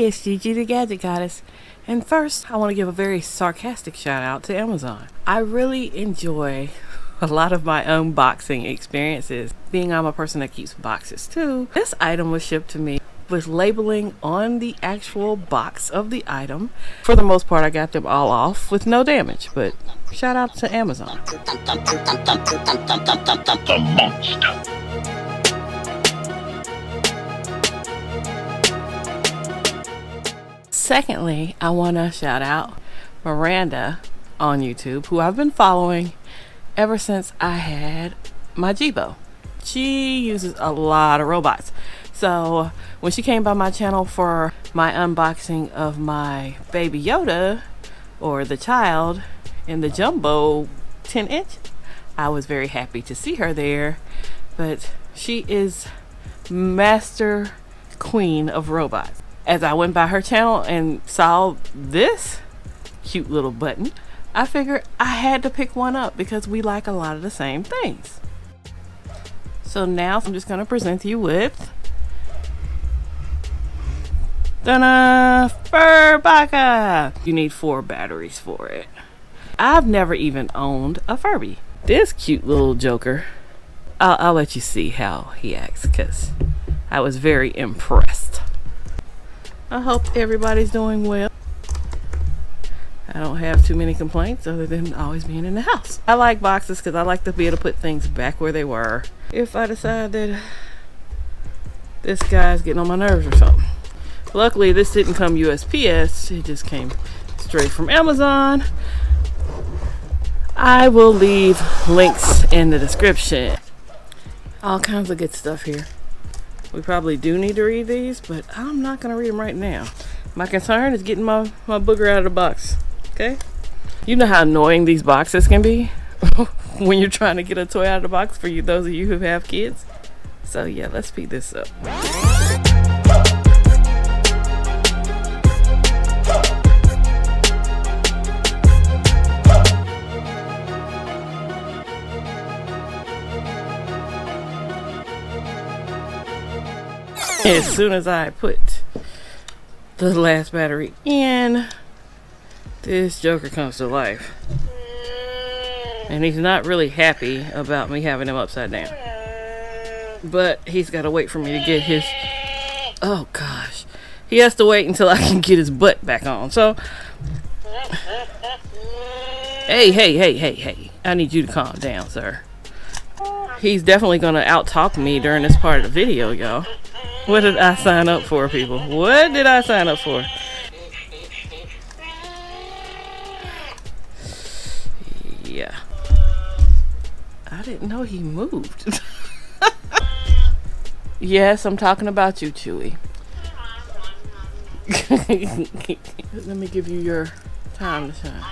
Hey, it's Gigi the Gadget Goddess. And first, I want to give a very sarcastic shout out to Amazon. I really enjoy a lot of my unboxing experiences. Being I'm a person that keeps boxes too, this item was shipped to me with labeling on the actual box of the item. For the most part, I got them all off with no damage, but shout out to Amazon. The monster. Secondly, I want to shout out Miranda on YouTube, who I've been following ever since I had my Jibo. She uses a lot of robots. So when she came by my channel for my unboxing of my baby Yoda, or the child, in the jumbo 10-inch, I was very happy to see her there. But she is master queen of robots. As I went by her channel and saw this cute little button, I figured I had to pick one up because we like a lot of the same things. So now I'm just going to present you with Furbacca. You need 4 batteries for it. I've never even owned a Furby. This cute little joker, I'll let you see how he acts because I was very impressed. I hope everybody's doing well. I don't have too many complaints other than always being in the house. I like boxes because I like to be able to put things back where they were if I decide that this guy's getting on my nerves or something. Luckily, this didn't come USPS. It just came straight from Amazon. I will leave links in the description. All kinds of good stuff here. We probably do need to read these, but I'm not going to read them right now. My concern is getting my booger out of the box. Okay? You know how annoying these boxes can be when you're trying to get a toy out of the box for you, those of you who have kids. So yeah, let's speed this up. As soon as I put the last battery in, this joker comes to life. And he's not really happy about me having him upside down. But he's got to wait for me to get his... Oh gosh. He has to wait until I can get his butt back on. So... Hey. I need you to calm down, sir. He's definitely going to out-talk me during this part of the video, y'all. What did I sign up for, people? What did I sign up for? Yeah. I didn't know he moved. Yes, I'm talking about you, Chewy. Let me give you your time to shine.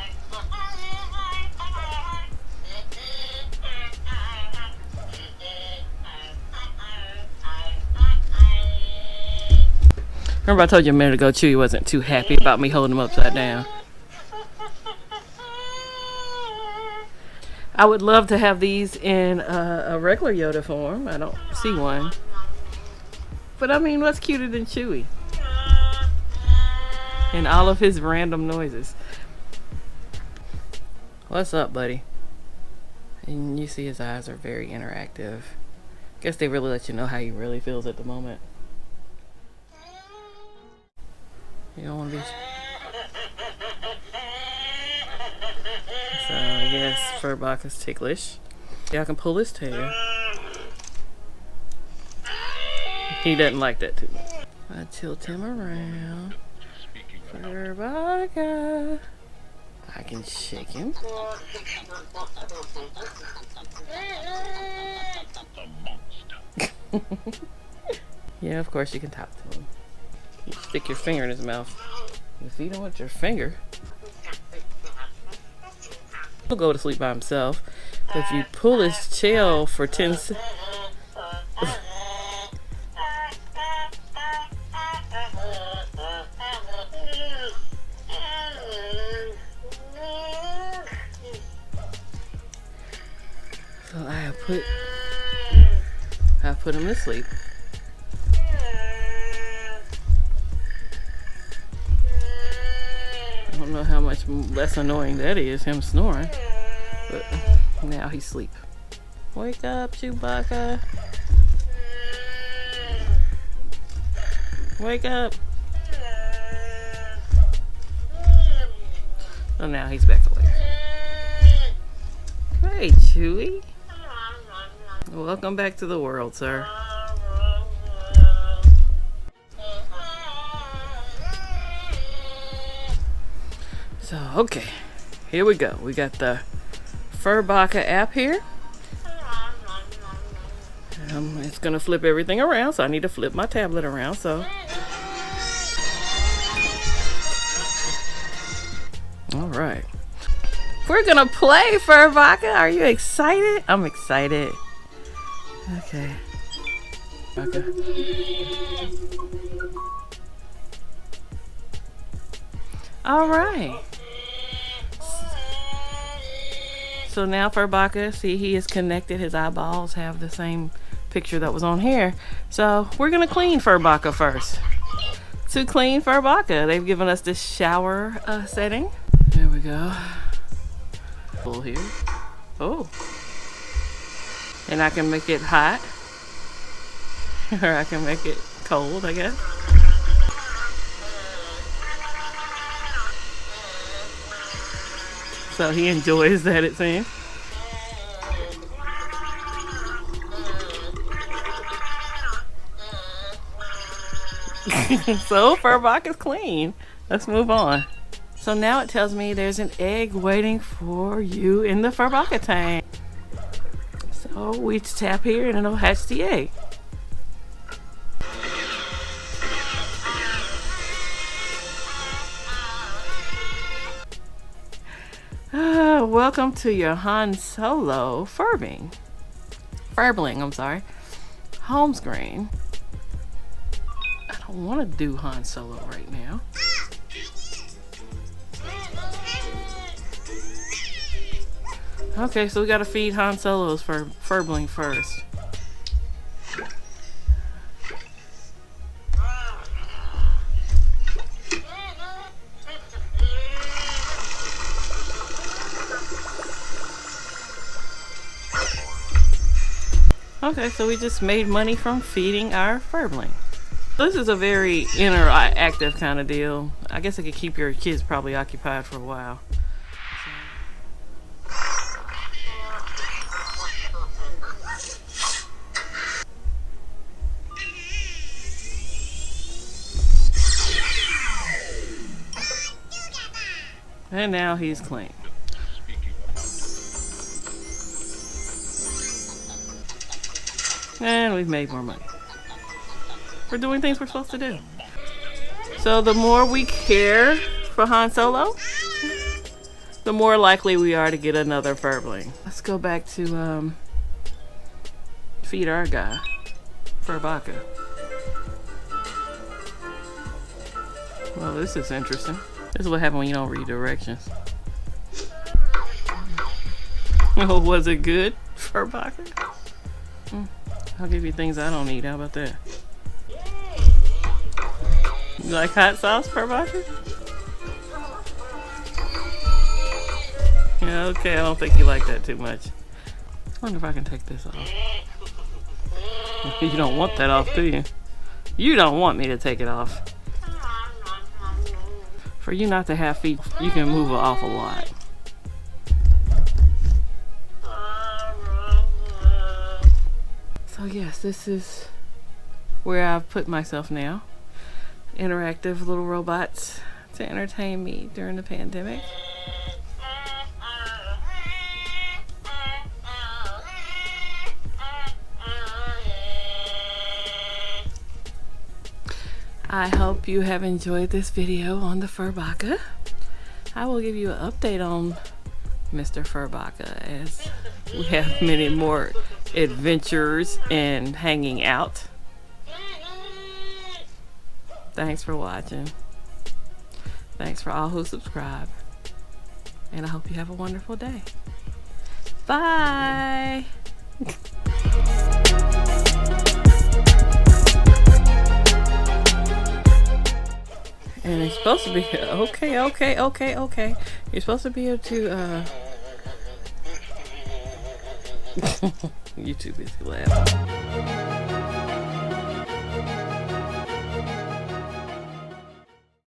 Remember I told you a minute ago Chewy wasn't too happy about me holding him upside down. I would love to have these in a regular Yoda form. I don't see one. But I mean, what's cuter than Chewy? And all of his random noises. What's up, buddy? And you see his eyes are very interactive. Guess they really let you know how he really feels at the moment. You don't want to be... So I guess Furbacca's ticklish. Y'all can pull his tail. He doesn't like that too much. I tilt him around. Furbacca. I can shake him. Yeah, of course you can talk to him. You stick your finger in his mouth. If you don't want your finger, he'll go to sleep by himself. But if you pull his tail for 10 seconds, so I put him to sleep. don't know how much less annoying that is, him snoring. But now he's asleep. Wake up, Chewbacca. Wake up. So now he's back awake. Hey, Chewy. Welcome back to the world, sir. So, okay. Here we go. We got the Furbacca app here. It's going to flip everything around, so I need to flip my tablet around. So, all right. We're going to play Furbacca. Are you excited? I'm excited. Okay. Okay. All right. So now Furbacca, see, he is connected. His eyeballs have the same picture that was on here. So we're gonna clean Furbacca first. To clean Furbacca, they've given us this shower setting. There we go. Full here. Oh. And I can make it hot. Or I can make it cold, I guess. So he enjoys that, it seems. So Furbacca's clean. Let's move on. So now it tells me there's an egg waiting for you in the Furbacca tank. So we tap here and it'll hatch the egg. Welcome to your Han Solo Furbling, I'm sorry, home screen. I don't want to do Han Solo right now. Okay, so we gotta feed Han Solo's Furbling first. Okay, so we just made money from feeding our Furbling. This is a very interactive kind of deal. I guess it could keep your kids probably occupied for a while. And now he's clean. And we've made more money. We're doing things we're supposed to do. So the more we care for Han Solo, the more likely we are to get another Furbling. Let's go back to feed our guy, Furbacca. Well, this is interesting. This is what happens when you don't read directions. Oh, was it good, Furbacca? I'll give you things I don't need. How about that? You like hot sauce, Furbacca? Yeah, okay, I don't think you like that too much. I wonder if I can take this off. You don't want that off, do you? You don't want me to take it off. For you not to have feet, you can move an awful lot. So yes, this is where I've put myself now. Interactive little robots to entertain me during the pandemic. I hope you have enjoyed this video on the Furbacca. I will give you an update on Mr. Furbacca as we have many more adventures and hanging out. Thanks for watching. Thanks for all who subscribe. And I hope you have a wonderful day. Bye. And it's supposed to be okay. You're supposed to be able to you too busy laughing.